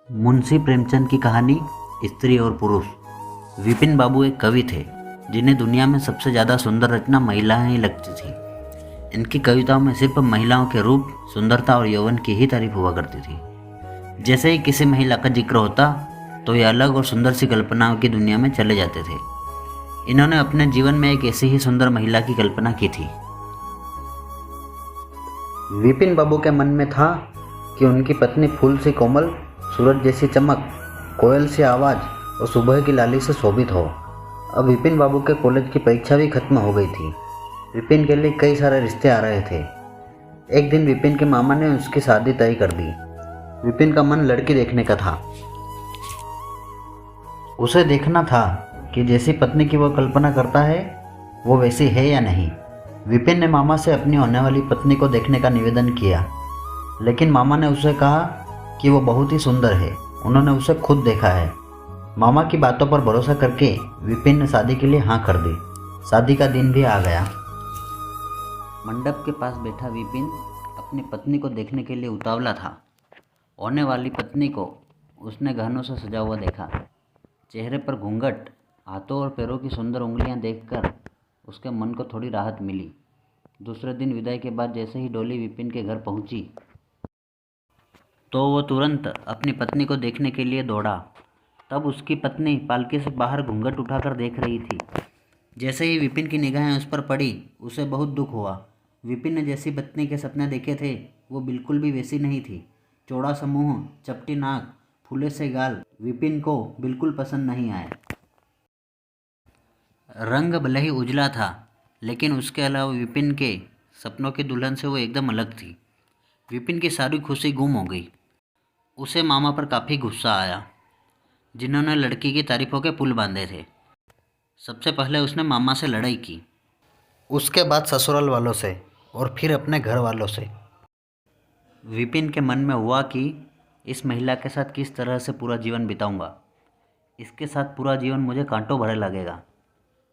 मुंशी प्रेमचंद की कहानी स्त्री और पुरुष। विपिन बाबू एक कवि थे जिन्हें दुनिया में सबसे ज़्यादा सुंदर रचना महिलाएं ही लगती थी। इनकी कविताओं में सिर्फ महिलाओं के रूप, सुंदरता और यौवन की ही तारीफ हुआ करती थी। जैसे ही किसी महिला का जिक्र होता तो ये अलग और सुंदर सी कल्पनाओं की दुनिया में चले जाते थे। इन्होंने अपने जीवन में एक ऐसी ही सुंदर महिला की कल्पना की थी। विपिन बाबू के मन में था कि उनकी पत्नी फूल सी कोमल, सूरज जैसी चमक, कोयल सी आवाज़ और सुबह की लाली से शोभित हो। अब विपिन बाबू के कॉलेज की परीक्षा भी खत्म हो गई थी। विपिन के लिए कई सारे रिश्ते आ रहे थे। एक दिन विपिन के मामा ने उसकी शादी तय कर दी। विपिन का मन लड़की देखने का था। उसे देखना था कि जैसी पत्नी की वो कल्पना करता है वो वैसी है या नहीं। विपिन ने मामा से अपनी होने वाली पत्नी को देखने का निवेदन किया, लेकिन मामा ने उसे कहा कि वो बहुत ही सुंदर है, उन्होंने उसे खुद देखा है। मामा की बातों पर भरोसा करके विपिन ने शादी के लिए हाँ कर दी। शादी का दिन भी आ गया। मंडप के पास बैठा विपिन अपनी पत्नी को देखने के लिए उतावला था। होने वाली पत्नी को उसने गहनों से सजा हुआ देखा। चेहरे पर घूंघट, हाथों और पैरों की सुंदर उंगलियां देखकर उसके मन को थोड़ी राहत मिली। दूसरे दिन विदाई के बाद जैसे ही डोली विपिन के घर पहुंची तो वो तुरंत अपनी पत्नी को देखने के लिए दौड़ा। तब उसकी पत्नी पालकी से बाहर घूंघट उठाकर देख रही थी। जैसे ही विपिन की निगाहें उस पर पड़ी, उसे बहुत दुख हुआ। विपिन ने जैसी पत्नी के सपने देखे थे वो बिल्कुल भी वैसी नहीं थी। चौड़ा सा मुंह, चपटी नाक, फूले से गाल विपिन को बिल्कुल पसंद नहीं आए। रंग भले ही उजला था, लेकिन उसके अलावा विपिन के सपनों की दुल्हन से वो एकदम अलग थी। विपिन की सारी खुशी गुम हो गई। उसे मामा पर काफ़ी गुस्सा आया, जिन्होंने लड़की की तारीफों के पुल बांधे थे। सबसे पहले उसने मामा से लड़ाई की, उसके बाद ससुराल वालों से और फिर अपने घर वालों से। विपिन के मन में हुआ कि इस महिला के साथ किस तरह से पूरा जीवन बिताऊंगा। इसके साथ पूरा जीवन मुझे कांटों भरे लगेगा।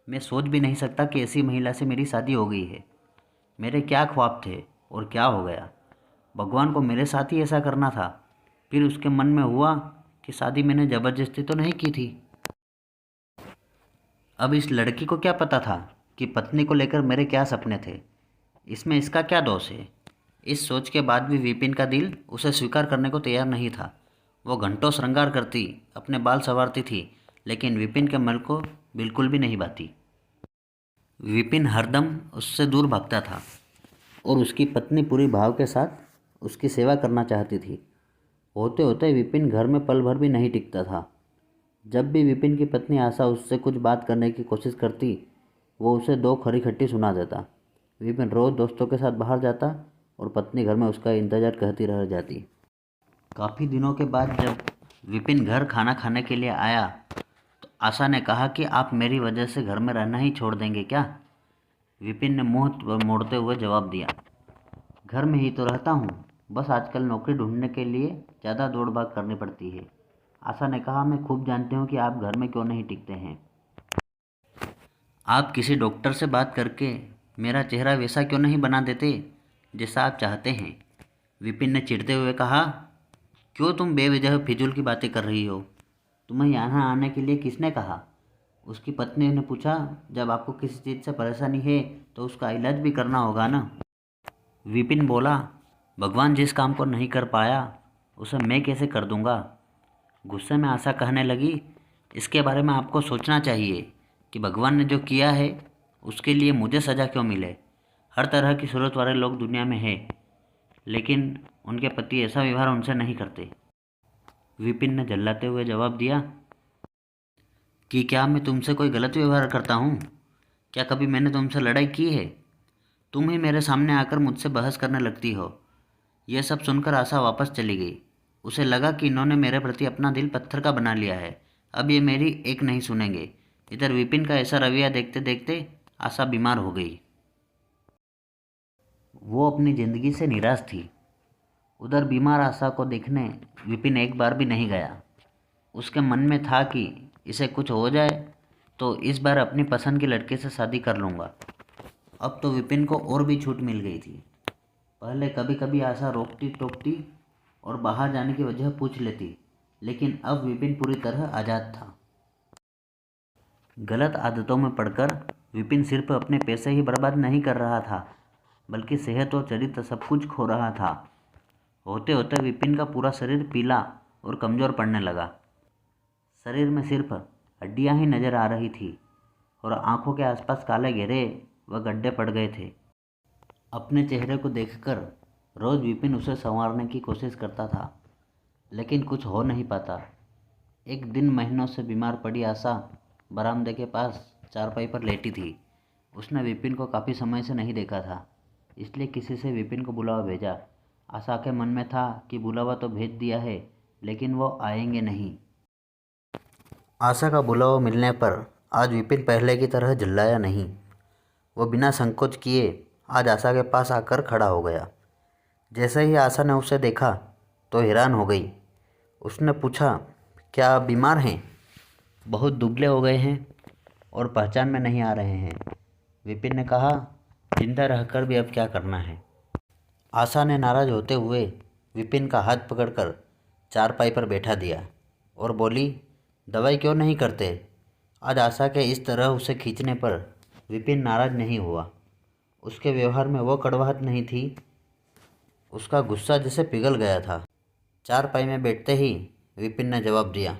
मैं सोच भी नहीं सकता कि ऐसी महिला से मेरी शादी हो गई है। मेरे क्या ख्वाब थे और क्या हो गया। भगवान को मेरे साथ ही ऐसा करना था। फिर उसके मन में हुआ कि शादी मैंने ज़बरदस्ती तो नहीं की थी। अब इस लड़की को क्या पता था कि पत्नी को लेकर मेरे क्या सपने थे। इसमें इसका क्या दोष है। इस सोच के बाद भी विपिन का दिल उसे स्वीकार करने को तैयार नहीं था। वो घंटों श्रृंगार करती, अपने बाल संवारती थी, लेकिन विपिन के मन को बिल्कुल भी नहीं भाती। विपिन हरदम उससे दूर भागता था और उसकी पत्नी पूरी भाव के साथ उसकी सेवा करना चाहती थी। होते होते विपिन घर में पल भर भी नहीं टिकता था। जब भी विपिन की पत्नी आशा उससे कुछ बात करने की कोशिश करती, वो उसे दो खरी खट्टी सुना देता। विपिन रोज़ दोस्तों के साथ बाहर जाता और पत्नी घर में उसका इंतज़ार करती रह जाती। काफ़ी दिनों के बाद जब विपिन घर खाना खाने के लिए आया तो आशा ने कहा कि आप मेरी वजह से घर में रहना ही छोड़ देंगे क्या। विपिन ने मुंह मोड़ते हुए जवाब दिया, घर में ही तो रहता हूँ, बस आजकल नौकरी ढूंढने के लिए ज़्यादा दौड़ भाग करनी पड़ती है। आशा ने कहा, मैं खूब जानती हूँ कि आप घर में क्यों नहीं टिकते हैं। आप किसी डॉक्टर से बात करके मेरा चेहरा वैसा क्यों नहीं बना देते जैसा आप चाहते हैं। विपिन ने चिढ़ते हुए कहा, क्यों तुम बेवजह फिजूल की बातें कर रही हो। तुम्हें यहाँ आने के लिए किसने कहा। उसकी पत्नी ने पूछा, जब आपको किसी चीज़ से परेशानी है तो उसका इलाज भी करना होगा ना। विपिन बोला, भगवान जिस काम को नहीं कर पाया उसे मैं कैसे कर दूंगा। गुस्से में आशा कहने लगी, इसके बारे में आपको सोचना चाहिए कि भगवान ने जो किया है उसके लिए मुझे सज़ा क्यों मिले। हर तरह की सूरत वाले लोग दुनिया में हैं, लेकिन उनके पति ऐसा व्यवहार उनसे नहीं करते। विपिन ने झल्लाते हुए जवाब दिया कि क्या मैं तुमसे कोई गलत व्यवहार करता हूँ। क्या कभी मैंने तुमसे लड़ाई की है। तुम ही मेरे सामने आकर मुझसे बहस करने लगती हो। यह सब सुनकर आशा वापस चली गई। उसे लगा कि इन्होंने मेरे प्रति अपना दिल पत्थर का बना लिया है। अब ये मेरी एक नहीं सुनेंगे। इधर विपिन का ऐसा रवैया देखते देखते आशा बीमार हो गई। वो अपनी ज़िंदगी से निराश थी। उधर बीमार आशा को देखने विपिन एक बार भी नहीं गया। उसके मन में था कि इसे कुछ हो जाए तो इस बार अपनी पसंद के लड़के से शादी कर लूँगा। अब तो विपिन को और भी छूट मिल गई थी। पहले कभी कभी आशा रोकती टोकती और बाहर जाने की वजह पूछ लेती, लेकिन अब विपिन पूरी तरह आज़ाद था। गलत आदतों में पड़कर विपिन सिर्फ अपने पैसे ही बर्बाद नहीं कर रहा था, बल्कि सेहत और चरित्र सब कुछ खो रहा था। होते होते विपिन का पूरा शरीर पीला और कमज़ोर पड़ने लगा। शरीर में सिर्फ हड्डियां ही नजर आ रही थी और आंखों के आसपास काले घेरे व गड्ढे पड़ गए थे। अपने चेहरे को देखकर रोज़ विपिन उसे संवारने की कोशिश करता था, लेकिन कुछ हो नहीं पाता। एक दिन महीनों से बीमार पड़ी आशा बरामदे के पास चारपाई पर लेटी थी। उसने विपिन को काफ़ी समय से नहीं देखा था, इसलिए किसी से विपिन को बुलावा भेजा। आशा के मन में था कि बुलावा तो भेज दिया है, लेकिन वो आएंगे नहीं। आशा का बुलावा मिलने पर आज विपिन पहले की तरह चिल्लाया नहीं। वो बिना संकोच किए आज आशा के पास आकर खड़ा हो गया। जैसे ही आशा ने उसे देखा तो हैरान हो गई। उसने पूछा, क्या आप बीमार हैं? बहुत दुबले हो गए हैं और पहचान में नहीं आ रहे हैं। विपिन ने कहा, जिंदा रहकर भी अब क्या करना है। आशा ने नाराज होते हुए विपिन का हाथ पकड़कर चारपाई पर बैठा दिया और बोली, दवाई क्यों नहीं करते? आज आशा के इस तरह उसे खींचने पर विपिन नाराज नहीं हुआ। उसके व्यवहार में वो कड़वाहट नहीं थी, उसका गुस्सा जैसे पिघल गया था। चारपाई में बैठते ही विपिन ने जवाब दिया,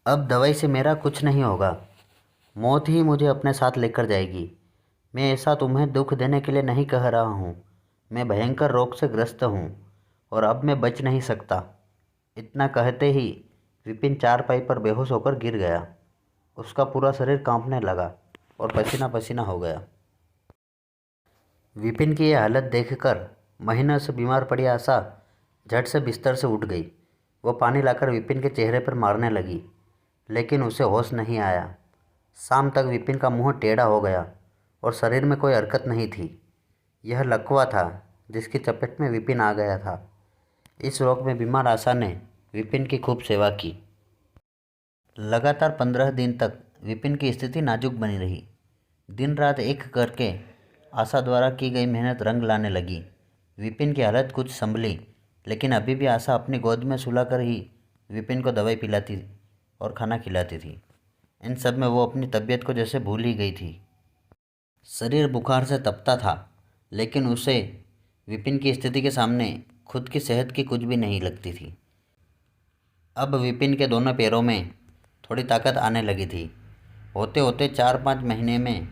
अब दवाई से मेरा कुछ नहीं होगा। मौत ही मुझे अपने साथ लेकर जाएगी। मैं ऐसा तुम्हें दुख देने के लिए नहीं कह रहा हूँ। मैं भयंकर रोग से ग्रस्त हूँ और अब मैं बच नहीं सकता। इतना कहते ही विपिन चारपाई पर बेहोश होकर गिर गया। उसका पूरा शरीर कांपने लगा और पसीना पसीना हो गया। विपिन की यह हालत देखकर महीनों से बीमार पड़ी आशा झट से बिस्तर से उठ गई। वो पानी लाकर विपिन के चेहरे पर मारने लगी, लेकिन उसे होश नहीं आया। शाम तक विपिन का मुंह टेढ़ा हो गया और शरीर में कोई हरकत नहीं थी। यह लकवा था जिसकी चपेट में विपिन आ गया था। इस रोग में बीमार आशा ने विपिन की खूब सेवा की। लगातार 15 दिन तक विपिन की स्थिति नाजुक बनी रही। दिन रात एक करके आशा द्वारा की गई मेहनत रंग लाने लगी। विपिन की हालत कुछ संभली, लेकिन अभी भी आशा अपनी गोद में सुलाकर ही विपिन को दवाई पिलाती और खाना खिलाती थी। इन सब में वो अपनी तबीयत को जैसे भूल ही गई थी। शरीर बुखार से तपता था, लेकिन उसे विपिन की स्थिति के सामने खुद की सेहत की कुछ भी नहीं लगती थी। अब विपिन के दोनों पैरों में थोड़ी ताकत आने लगी थी। होते होते 4-5 महीने में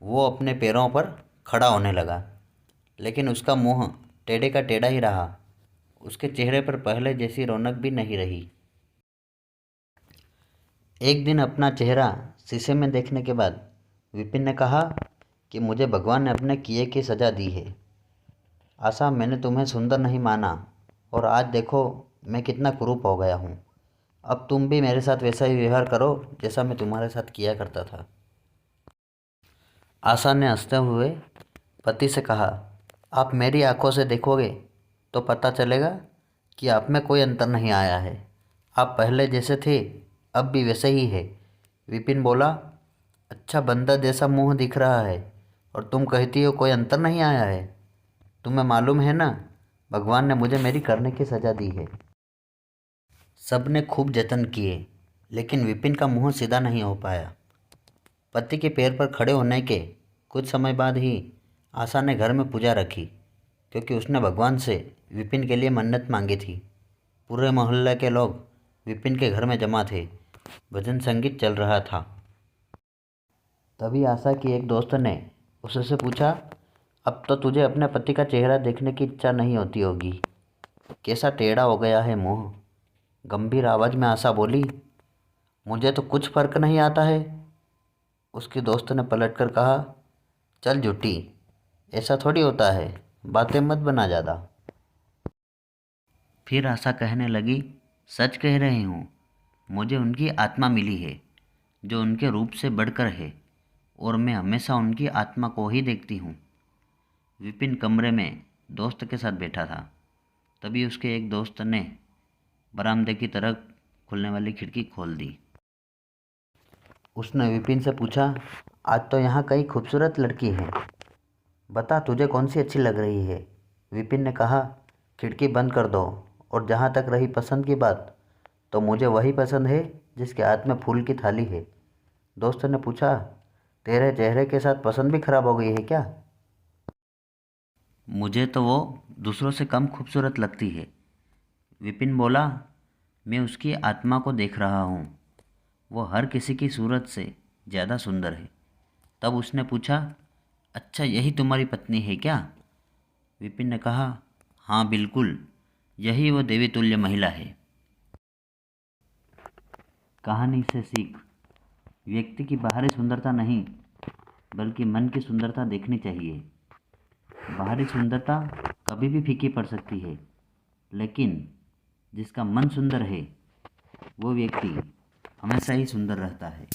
वो अपने पैरों पर खड़ा होने लगा, लेकिन उसका मुंह टेढ़े का टेढ़ा ही रहा। उसके चेहरे पर पहले जैसी रौनक भी नहीं रही। एक दिन अपना चेहरा शीशे में देखने के बाद विपिन ने कहा कि मुझे भगवान ने अपने किए की सज़ा दी है। आशा, मैंने तुम्हें सुंदर नहीं माना और आज देखो मैं कितना कुरूप हो गया हूँ। अब तुम भी मेरे साथ वैसा ही व्यवहार करो जैसा मैं तुम्हारे साथ किया करता था। आशा ने हंसते हुए पति से कहा, आप मेरी आंखों से देखोगे तो पता चलेगा कि आप में कोई अंतर नहीं आया है। आप पहले जैसे थे अब भी वैसे ही है। विपिन बोला, अच्छा बंदर जैसा मुंह दिख रहा है और तुम कहती हो कोई अंतर नहीं आया है। तुम्हें मालूम है ना, भगवान ने मुझे मेरी करने की सज़ा दी है। सब ने खूब जतन किए, लेकिन विपिन का मुंह सीधा नहीं हो पाया। पति के पैर पर खड़े होने के कुछ समय बाद ही आशा ने घर में पूजा रखी, क्योंकि उसने भगवान से विपिन के लिए मन्नत मांगी थी। पूरे मोहल्ले के लोग विपिन के घर में जमा थे। भजन संगीत चल रहा था। तभी आशा की एक दोस्त ने उससे पूछा, अब तो तुझे अपने पति का चेहरा देखने की इच्छा नहीं होती होगी, कैसा टेढ़ा हो गया है मुंह। गंभीर आवाज़ में आशा बोली, मुझे तो कुछ फर्क नहीं आता है। उसकी दोस्त ने पलटकर कहा, चल झूठी, ऐसा थोड़ी होता है, बातें मत बना ज़्यादा। फिर आशा कहने लगी, सच कह रही हूँ, मुझे उनकी आत्मा मिली है जो उनके रूप से बढ़कर है और मैं हमेशा उनकी आत्मा को ही देखती हूँ। विपिन कमरे में दोस्त के साथ बैठा था। तभी उसके एक दोस्त ने बरामदे की तरफ खुलने वाली खिड़की खोल दी। उसने विपिन से पूछा, आज तो यहाँ कई खूबसूरत लड़की है, बता तुझे कौन सी अच्छी लग रही है। विपिन ने कहा, खिड़की बंद कर दो और जहाँ तक रही पसंद की बात, तो मुझे वही पसंद है जिसके हाथ में फूल की थाली है। दोस्त ने पूछा, तेरे चेहरे के साथ पसंद भी खराब हो गई है क्या? मुझे तो वो दूसरों से कम खूबसूरत लगती है। विपिन बोला, मैं उसकी आत्मा को देख रहा हूँ। वो हर किसी की सूरत से ज़्यादा सुंदर है। तब उसने पूछा, अच्छा यही तुम्हारी पत्नी है क्या? विपिन ने कहा, हाँ बिल्कुल, यही वो देवी तुल्य महिला है। कहानी से सीख, व्यक्ति की बाहरी सुंदरता नहीं बल्कि मन की सुंदरता देखनी चाहिए। बाहरी सुंदरता कभी भी फीकी पड़ सकती है, लेकिन जिसका मन सुंदर है वो व्यक्ति हमेशा ही सुंदर रहता है।